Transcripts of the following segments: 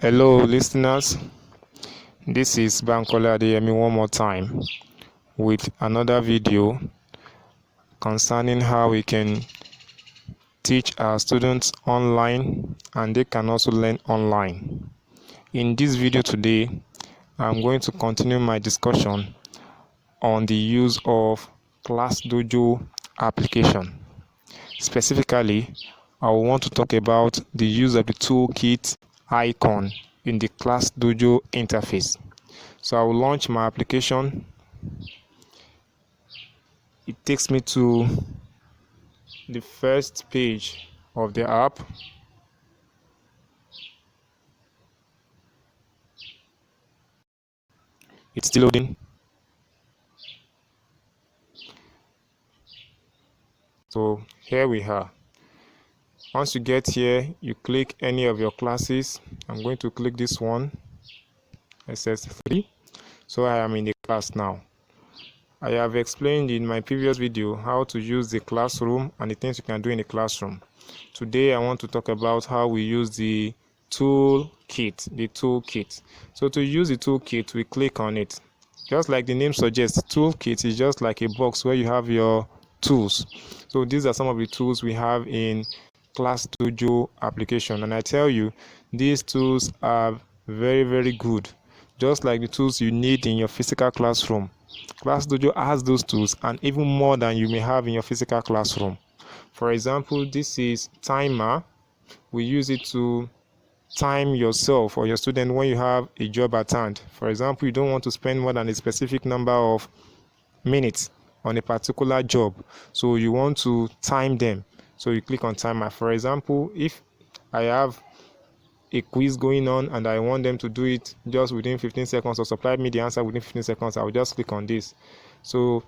Hello, listeners. This is Bankola Adeyemi one more time with another video concerning how we can teach our students online and they can also learn online. In this video today, I'm going to continue my discussion on the use of ClassDojo application. Specifically, I want to talk about the use of the toolkit icon in the ClassDojo interface. So I will launch my application. It takes me to the first page of the app. It's still loading. So here we are. Once you get here, you click any of your classes. I'm going to click this one, SS3. So I am in the class now. I have explained in my previous video how to use the classroom and the things you can do in the classroom. Today I want to talk about how we use the toolkit. So to use the toolkit, we click on it. Just like the name suggests, toolkit is just like a box where you have your tools. So these are some of the tools we have in ClassDojo application, and I tell you, these tools are very good, just like the tools you need in your physical classroom. ClassDojo has those tools and even more than you may have in your physical classroom. For example, this is timer. We use it to time yourself or your student when you have a job at hand. For example, you don't want to spend more than a specific number of minutes on a particular job, so you want to time them. So you click on timer. For example, if I have a quiz going on and I want them to do it just within 15 seconds or supply me the answer within 15 seconds, I will just click on this. So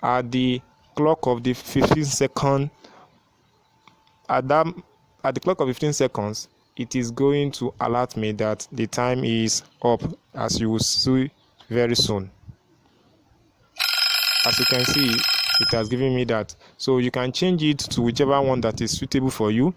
at the clock of the 15 second, at the clock of 15 seconds, it is going to alert me that the time is up, as you will see very soon. As you can see, it has given me that. So you can change it to whichever one that is suitable for you.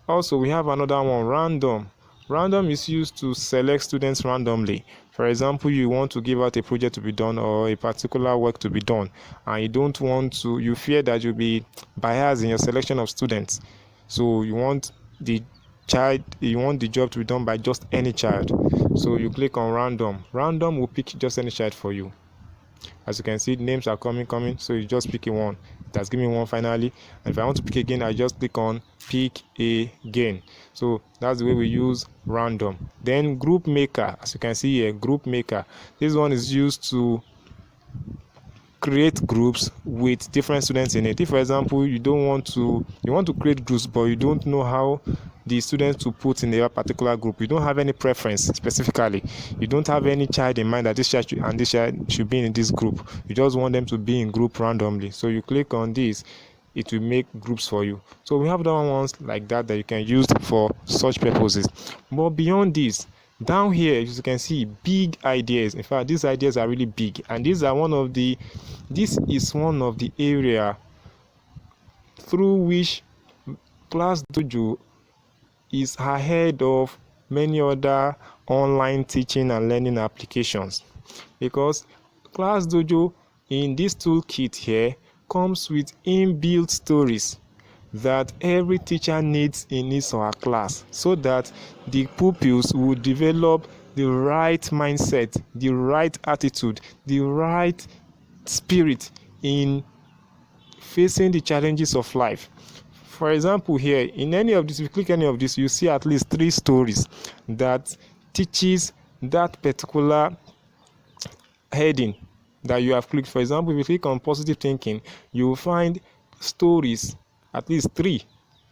Also, we have another one, random. Random is used to select students randomly. For example, you want to give out a project to be done or a particular work to be done, and you fear that you'll be biased in your selection of students. So you want the job to be done by just any child. So you click on random. Random will pick just any child for you. As you can see, names are coming, so you just pick a one. It has given me one finally, and if I want to pick again, I just click on pick again. So that's the way we use random. Then group maker, as you can see here, group maker. This one is used to create groups with different students in it. If, for example, you want to create groups, but you don't know how the students to put in a particular group, you don't have any preference specifically, you don't have any child in mind that this child should be in this group, you just want them to be in group randomly. So you click on this, it will make groups for you. So we have done ones like that you can use for such purposes. But beyond this, down here, as you can see, big ideas. In fact, these ideas are really big, and this is one of the area through which ClassDojo is ahead of many other online teaching and learning applications, because ClassDojo in this toolkit here comes with inbuilt stories that every teacher needs in his or her class, so that the pupils will develop the right mindset, the right attitude, the right spirit in facing the challenges of life. For example, here in any of this, if you click any of this, you see at least 3 stories that teaches that particular heading that you have clicked. For example, if you click on positive thinking, you will find stories, at least 3,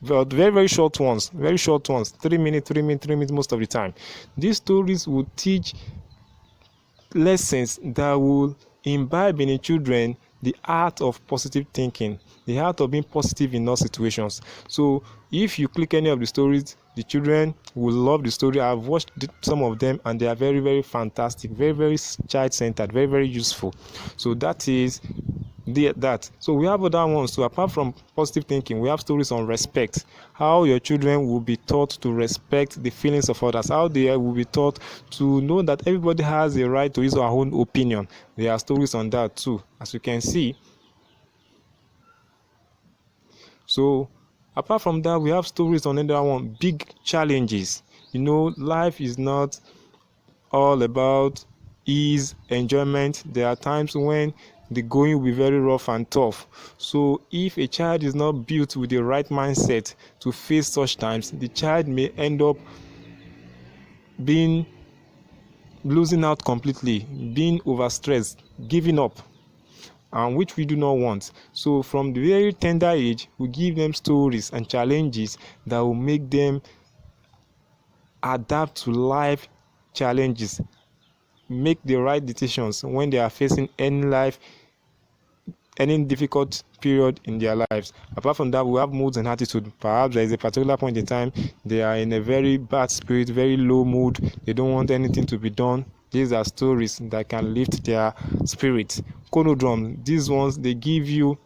but very short ones, 3 minutes most of the time. These stories will teach lessons that will imbibe in the children the art of positive thinking, the art of being positive in all situations. So if you click any of the stories, the children will love the story. I've watched some of them and they are very fantastic, very child-centered, very useful. So that is that. So we have other ones. So apart from positive thinking, we have stories on respect. How your children will be taught to respect the feelings of others. How they will be taught to know that everybody has a right to his or her own opinion. There are stories on that too, as you can see. So apart from that, we have stories on another one, big challenges. Life is not all about ease, enjoyment. There are times when the going will be very rough and tough. So if a child is not built with the right mindset to face such times, the child may end up being losing out completely, being overstressed, giving up, and which we do not want. So from the very tender age, we give them stories and challenges that will make them adapt to life challenges, make the right decisions when they are facing any difficult period in their lives. Apart from that, we have moods and attitude. Perhaps there is a particular point in time they are in a very bad spirit, very low mood, they don't want anything to be done. These are stories that can lift their spirit. Conodrum, these ones, they give you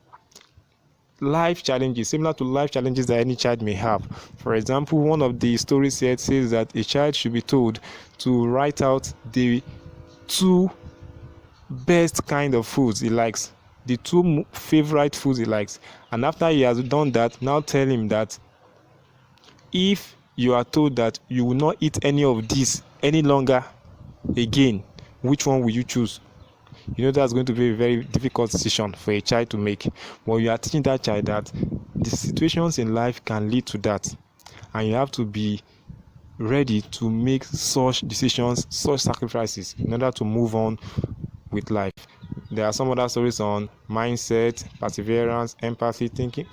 life challenges, similar to life challenges that any child may have. For example, one of the stories here says that a child should be told to write out the 2 best kind of foods he likes, the 2 favorite foods he likes, and after he has done that, now tell him that if you are told that you will not eat any of these any longer again, which one will you choose? That's going to be a very difficult decision for a child to make. But you are teaching that child that the situations in life can lead to that, and you have to be ready to make such decisions, such sacrifices in order to move on with life. There are some other stories on mindset, perseverance, empathy, thinking,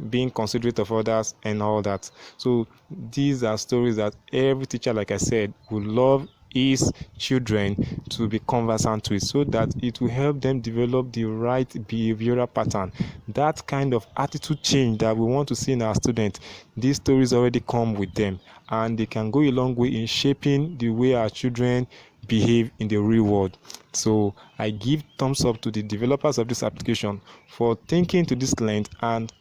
being considerate of others, and all that. So these are stories that every teacher, like I said, would love his children to be conversant with, so that it will help them develop the right behavioral pattern, that kind of attitude change that we want to see in our students. These stories already come with them, and they can go a long way in shaping the way our children behave in the real world. So I give thumbs up to the developers of this application for thinking to this length and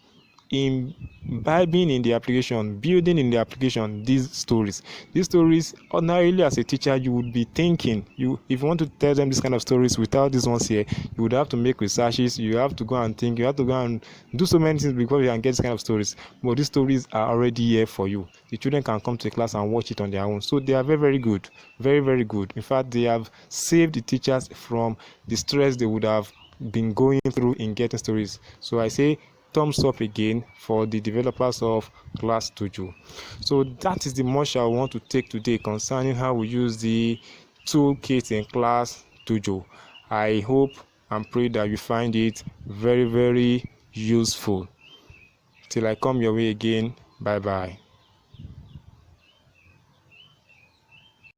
imbibing in the application, building in the application these stories. These stories, ordinarily as a teacher, you would be thinking, if you want to tell them this kind of stories without these ones here, you would have to make researches, you have to go and think, you have to go and do so many things before you can get this kind of stories. But these stories are already here for you. The children can come to a class and watch it on their own. So they are very, very good. Very, very good. In fact, they have saved the teachers from the stress they would have been going through in getting stories. So I say thumbs up again for the developers of ClassDojo. So that is the much I want to take today concerning how we use the toolkit in ClassDojo. I hope and pray that you find it very, very useful. Till I come your way again, bye bye.